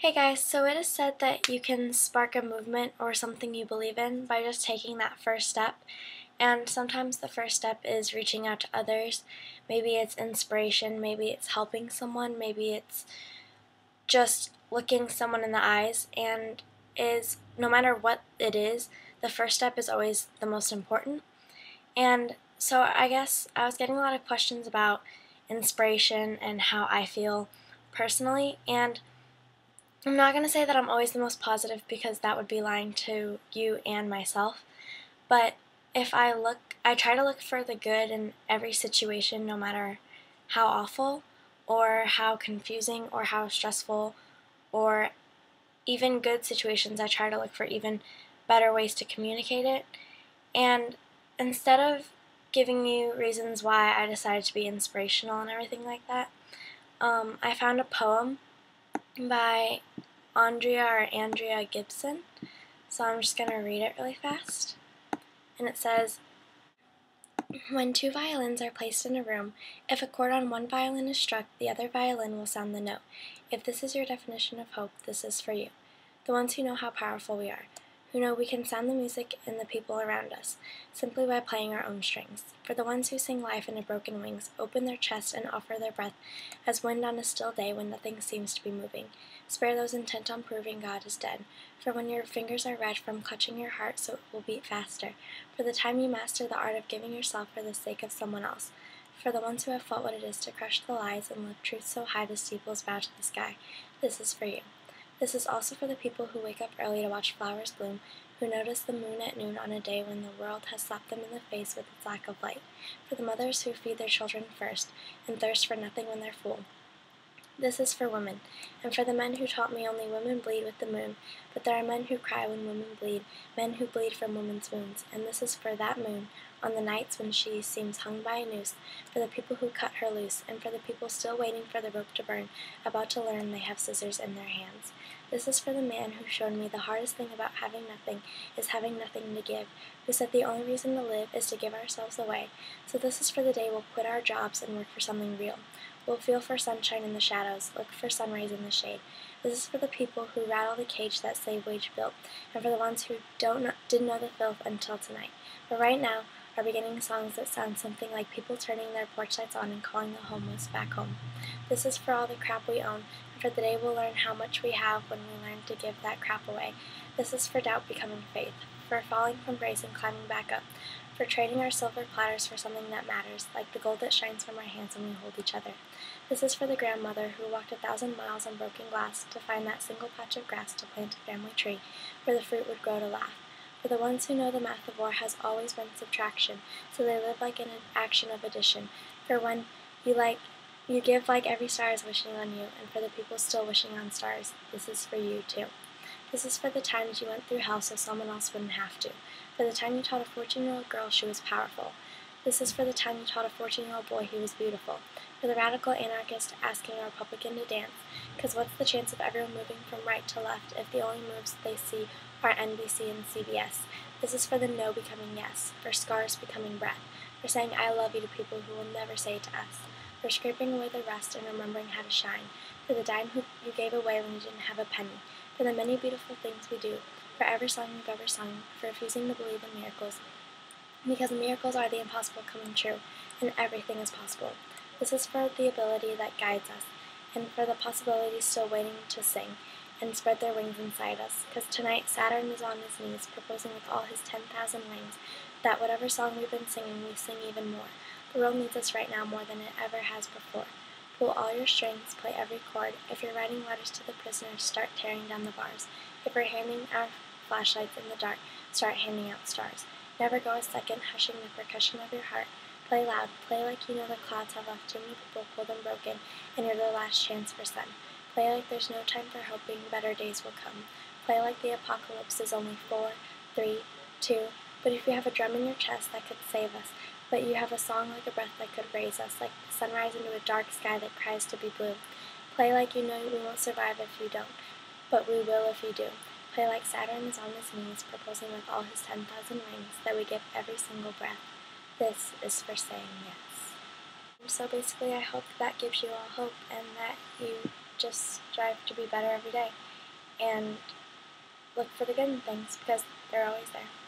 Hey guys, so it is said that you can spark a movement or something you believe in by just taking that first step. And sometimes the first step is reaching out to others. Maybe it's inspiration, maybe it's helping someone, maybe it's just looking someone in the eyes. And is no matter what it is, the first step is always the most important. And so I guess I was getting a lot of questions about inspiration and how I feel personally, and I'm not going to say that I'm always the most positive because that would be lying to you and myself, but if I try to look for the good in every situation, no matter how awful or how confusing or how stressful or even good situations. I try to look for even better ways to communicate it. And instead of giving you reasons why I decided to be inspirational and everything like that, I found a poem by Andrea Gibson. So I'm just going to read it really fast. And it says, "When two violins are placed in a room, if a chord on one violin is struck, the other violin will sound the note. If this is your definition of hope, this is for you. The ones who know how powerful we are, who know we can sound the music in the people around us, simply by playing our own strings. For the ones who sing life into broken wings, open their chest and offer their breath as wind on a still day when nothing seems to be moving. Spare those intent on proving God is dead. For when your fingers are red from clutching your heart so it will beat faster. For the time you master the art of giving yourself for the sake of someone else. For the ones who have felt what it is to crush the lies and lift truth so high the steeples bow to the sky. This is for you. This is also for the people who wake up early to watch flowers bloom, who notice the moon at noon on a day when the world has slapped them in the face with its lack of light. For the mothers who feed their children first and thirst for nothing when they're full. This is for women, and for the men who taught me only women bleed with the moon, but there are men who cry when women bleed, men who bleed from women's wounds, and this is for that moon, on the nights when she seems hung by a noose, for the people who cut her loose, and for the people still waiting for the rope to burn, about to learn they have scissors in their hands. This is for the man who showed me the hardest thing about having nothing is having nothing to give, who said the only reason to live is to give ourselves away. So this is for the day we'll quit our jobs and work for something real. We'll feel for sunshine in the shadows, look for sun rays in the shade. This is for the people who rattle the cage that slave wage built, and for the ones who didn't know the filth until tonight. But right now are beginning songs that sound something like people turning their porch lights on and calling the homeless back home. This is for all the crap we own, and for the day we'll learn how much we have when we learn to give that crap away. This is for doubt becoming faith, for falling from grace and climbing back up, for trading our silver platters for something that matters, like the gold that shines from our hands when we hold each other. This is for the grandmother who walked 1,000 miles on broken glass to find that single patch of grass to plant a family tree where the fruit would grow to laugh. For the ones who know the math of war has always been subtraction, so they live like an action of addition. For when you give like every star is wishing on you, and for the people still wishing on stars, this is for you too. This is for the times you went through hell so someone else wouldn't have to. For the time you taught a 14-year-old girl she was powerful. This is for the time you taught a 14-year-old boy he was beautiful. For the radical anarchist asking a Republican to dance, because what's the chance of everyone moving from right to left if the only moves they see are NBC and CBS? This is for the no becoming yes, for scars becoming breath, for saying I love you to people who will never say it to us, for scraping away the rust and remembering how to shine, for the dime you gave away when you didn't have a penny, for the many beautiful things we do, for every song you've ever sung, for refusing to believe in miracles, because miracles are the impossible coming true, and everything is possible. This is for the ability that guides us, and for the possibilities still waiting to sing and spread their wings inside us, because tonight Saturn is on his knees, proposing with all his 10,000 wings that whatever song we've been singing, we sing even more. The world needs us right now more than it ever has before. Pull all your strings, play every chord. If you're writing letters to the prisoners, start tearing down the bars. If we're handing our flashlights in the dark, start handing out stars. Never go a second hushing the percussion of your heart. Play loud, play like you know the clouds have left too many people cold and broken, and you're the last chance for sun. Play like there's no time for hoping better days will come. Play like the apocalypse is only 4, 3, 2, but if you have a drum in your chest that could save us, but you have a song like a breath that could raise us, like the sunrise into a dark sky that cries to be blue. Play like you know we won't survive if you don't, but we will if you do. Play like Saturn is on his knees, proposing with all his 10,000 rings that we give every single breath. This is for saying yes. So basically I hope that gives you all hope and that you just strive to be better every day. and look for the good in things because they're always there.